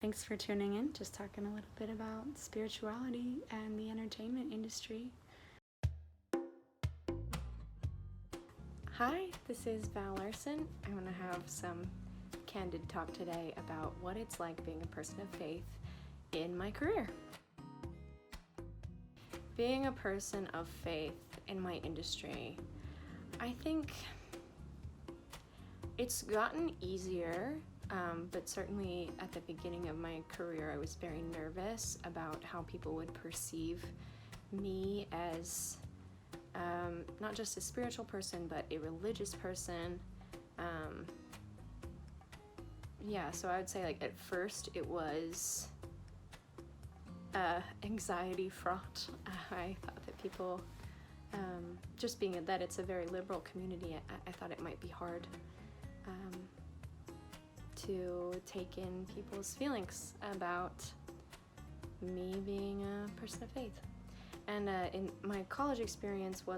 Thanks for tuning in. Just talking a little bit about spirituality and the entertainment industry. Hi, this is Val Larsen. I'm going to have some candid talk today about what it's like being a person of faith in my career. Being a person of faith in my industry, I think it's gotten easier. But certainly at the beginning of my career, I was very nervous about how people would perceive me as not just a spiritual person, but a religious person. So I would say, like, at first it was anxiety fraught. I thought that people, just being that it's a very liberal community, I thought it might be hard to take in people's feelings about me being a person of faith. And in my college experience we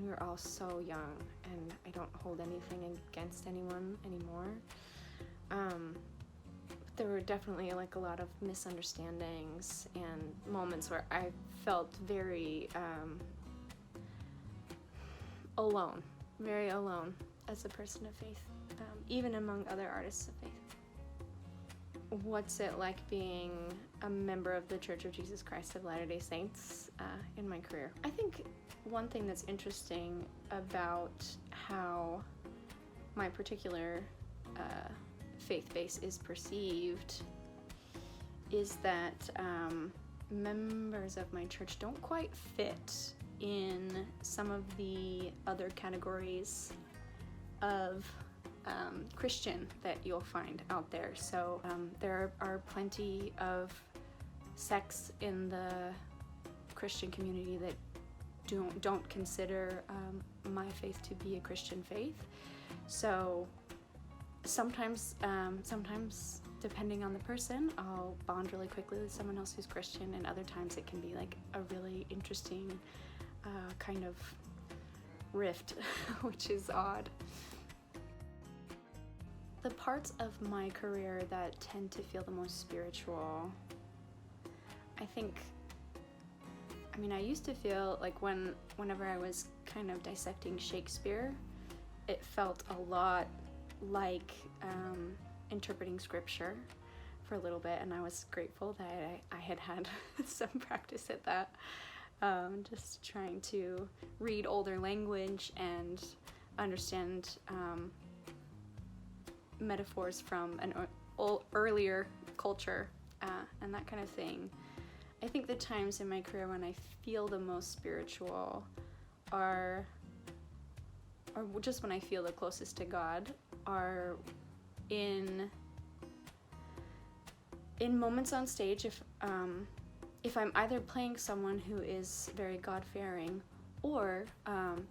were all so young, and I don't hold anything against anyone anymore. But there were definitely a lot of misunderstandings and moments where I felt very alone, very alone as a person of faith. Even among other artists of faith. What's it like being a member of the Church of Jesus Christ of Latter-day Saints in my career? I think one thing that's interesting about how my particular faith base is perceived is that members of my church don't quite fit in some of the other categories of Christian that you'll find out there. So there are plenty of sects in the Christian community that don't consider my faith to be a Christian faith. So sometimes depending on the person, I'll bond really quickly with someone else who's Christian, and other times it can be like a really interesting kind of rift, which is odd. The parts of my career that tend to feel the most spiritual, I used to feel like whenever I was kind of dissecting Shakespeare, it felt a lot like interpreting scripture for a little bit, and I was grateful that I had some practice at that, just trying to read older language and understand metaphors from an earlier culture and that kind of thing. I think the times in my career when I feel the most spiritual or just when I feel the closest to God are in moments on stage if I'm either playing someone who is very God-fearing, or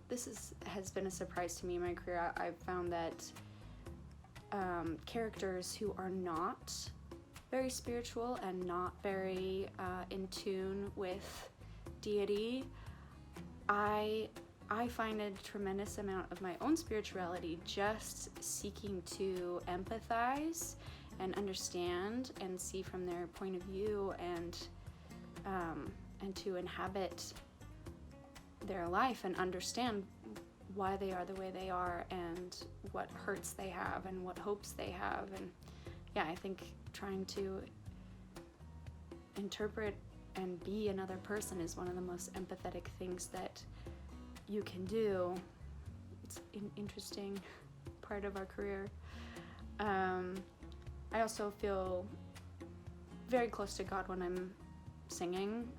this has been a surprise to me in my career. I've found that characters who are not very spiritual and not very in tune with deity, I find a tremendous amount of my own spirituality just seeking to empathize and understand and see from their point of view and to inhabit their life and understand why they are the way they are and what hurts they have and what hopes they have. And I think trying to interpret and be another person is one of the most empathetic things that you can do. It's an interesting part of our career. I also feel very close to God when I'm singing.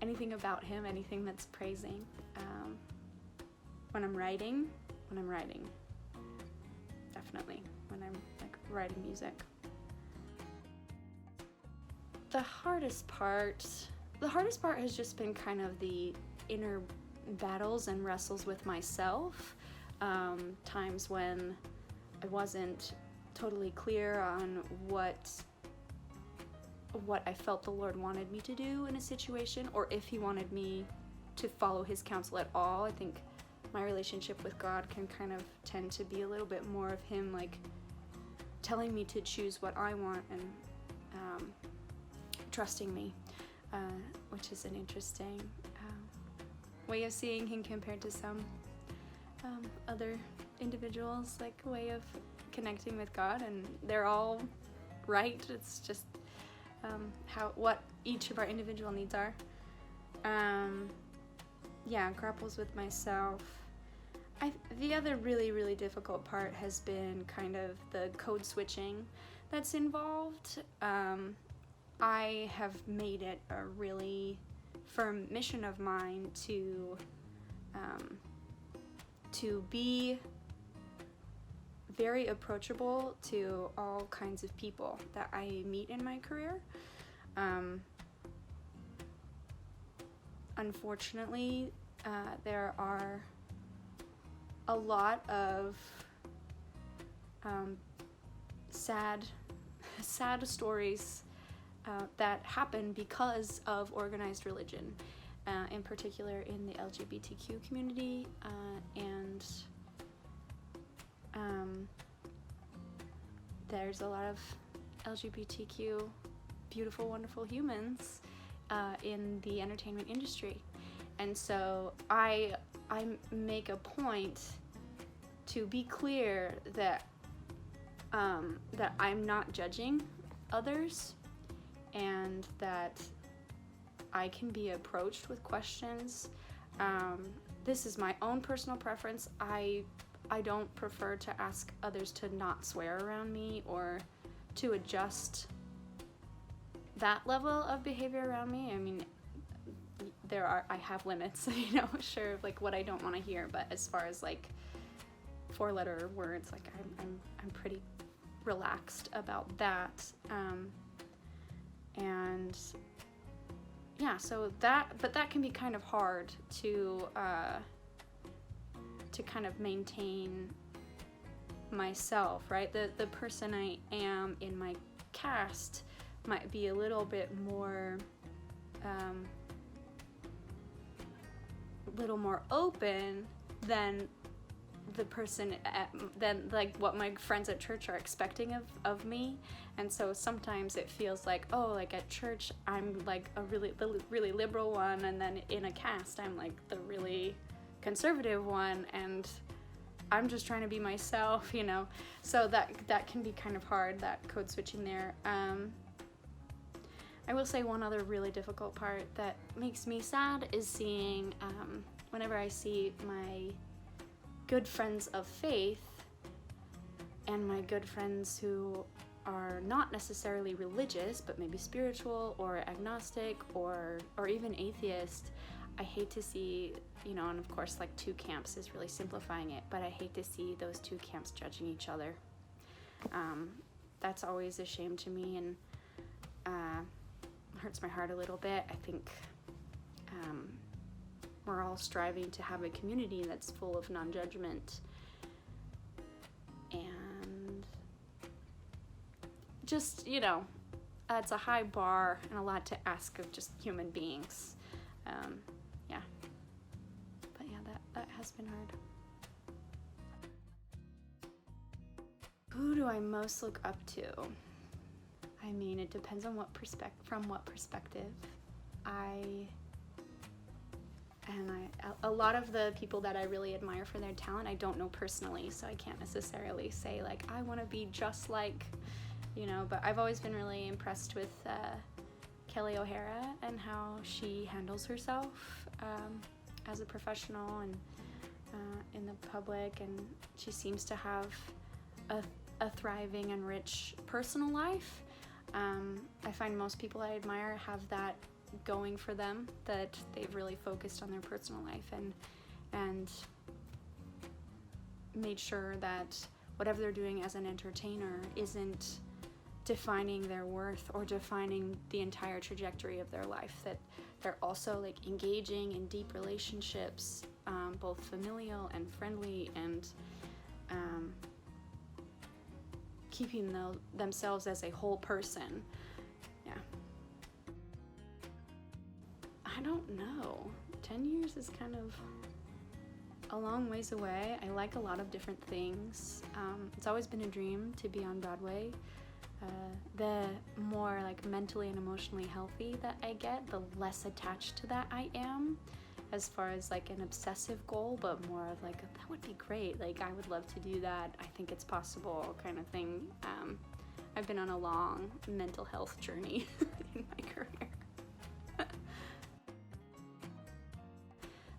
Anything about Him, anything that's praising. When I'm writing, definitely. When I'm writing music. The hardest part has just been kind of the inner battles and wrestles with myself. Times when I wasn't totally clear on what I felt the Lord wanted me to do in a situation, or if He wanted me to follow His counsel at all. I think my relationship with God can kind of tend to be a little bit more of him like telling me to choose what I want and trusting me, which is an interesting way of seeing him compared to some other individuals, like a way of connecting with God, and they're all right. It's just what each of our individual needs are. Grapples with myself. The other really, really difficult part has been kind of the code switching that's involved. I have made it a really firm mission of mine to be very approachable to all kinds of people that I meet in my career. Unfortunately, there are a lot of sad stories that happen because of organized religion, in particular in the LGBTQ community, and there's a lot of LGBTQ beautiful, wonderful humans in the entertainment industry. And so I make a point to be clear that that I'm not judging others, and that I can be approached with questions. This is my own personal preference. I don't prefer to ask others to not swear around me or to adjust that level of behavior around me. I mean, I have limits, sure, like what I don't want to hear, but as far as like 4-letter words, like I'm pretty relaxed about that. And yeah, so that can be kind of hard to kind of maintain myself, right? The person I am in my cast might be a little bit more open than the person than like what my friends at church are expecting of me. And so sometimes it feels like, oh, like at church I'm like the really liberal one, and then in a cast I'm like the really conservative one, and I'm just trying to be myself, so that can be kind of hard, that code switching there. I will say one other really difficult part that makes me sad is seeing whenever I see my good friends of faith and my good friends who are not necessarily religious but maybe spiritual or agnostic or even atheist. I hate to see, and of course like two camps is really simplifying it, but I hate to see those two camps judging each other. That's always a shame to me, and hurts my heart a little bit. I think we're all striving to have a community that's full of non-judgment, and just, it's a high bar and a lot to ask of just human beings. But yeah, that has been hard. Who do I most look up to? I mean, it depends on from what perspective. A lot of the people that I really admire for their talent, I don't know personally, so I can't necessarily say like I want to be just like, but I've always been really impressed with Kelly O'Hara and how she handles herself as a professional and in the public, and she seems to have a thriving and rich personal life. I find most people I admire have that going for them, that they've really focused on their personal life and made sure that whatever they're doing as an entertainer isn't defining their worth or defining the entire trajectory of their life, that they're also like engaging in deep relationships, both familial and friendly, and keeping themselves as a whole person. Yeah. I don't know. 10 years is kind of a long ways away. I like a lot of different things. It's always been a dream to be on Broadway. The more like mentally and emotionally healthy that I get, the less attached to that I am, as far as like an obsessive goal, but more of like, that would be great, like I would love to do that, I think it's possible kind of thing. I've been on a long mental health journey in my career.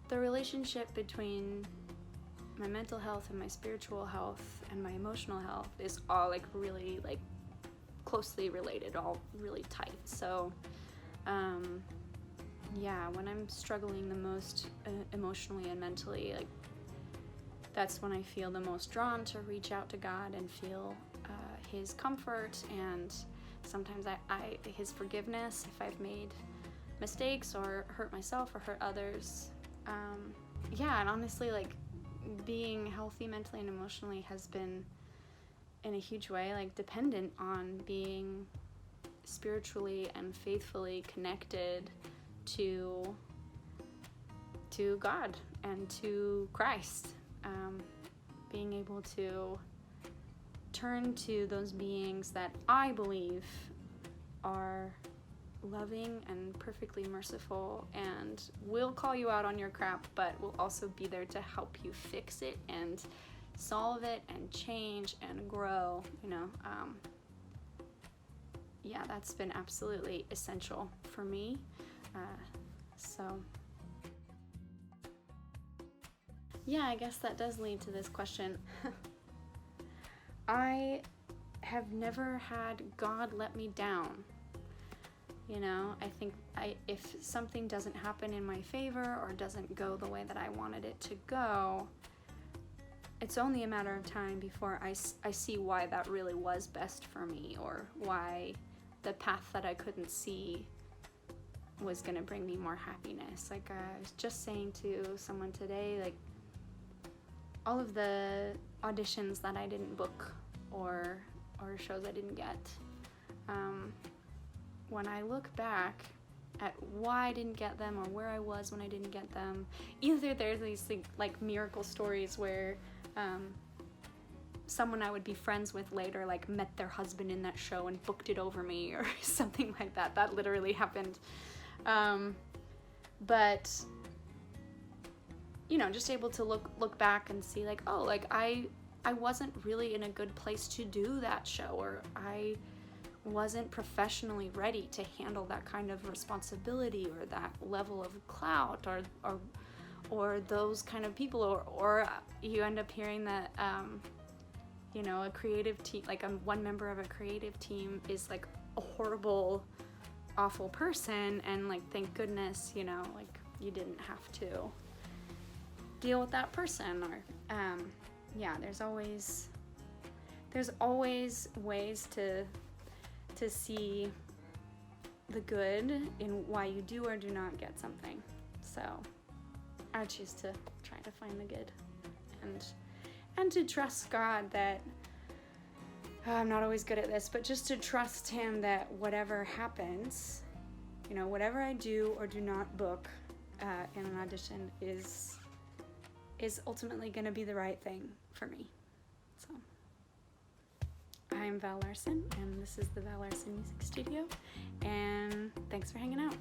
The relationship between my mental health and my spiritual health and my emotional health is all like really like closely related, all really tight. So yeah, when I'm struggling the most emotionally and mentally, like that's when I feel the most drawn to reach out to God and feel his comfort, and sometimes I his forgiveness if I've made mistakes or hurt myself or hurt others. Yeah, and honestly, like being healthy mentally and emotionally has been in a huge way like dependent on being spiritually and faithfully connected to God and to Christ. Being able to turn to those beings that I believe are loving and perfectly merciful and will call you out on your crap, but will also be there to help you fix it and solve it and change and grow, you know. Yeah, that's been absolutely essential for me. So yeah, I guess that does lead to this question. I have never had God let me down. You know, I think if something doesn't happen in my favor or doesn't go the way that I wanted it to go, it's only a matter of time before I see why that really was best for me, or why the path that I couldn't see was gonna bring me more happiness. Like I was just saying to someone today, like all of the auditions that I didn't book or shows I didn't get, when I look back at why I didn't get them or where I was when I didn't get them, either there's these like miracle stories where someone I would be friends with later like met their husband in that show and booked it over me or something like that. That literally happened. But you know, just able to look back and see like, oh, like I wasn't really in a good place to do that show, or I wasn't professionally ready to handle that kind of responsibility or that level of clout or those kind of people, or you end up hearing that you know, a creative team, like one member of a creative team is like a horrible, awful person, and like thank goodness, you know, like you didn't have to deal with that person. Or yeah, there's always ways to see the good in why you do or do not get something. So I choose to try to find the good and to trust God that I'm not always good at this, but just to trust him that whatever happens, you know, whatever I do or do not book in an audition is ultimately going to be the right thing for me. So I'm Val Larsen, and this is the Val Larsen Music Studio, and thanks for hanging out.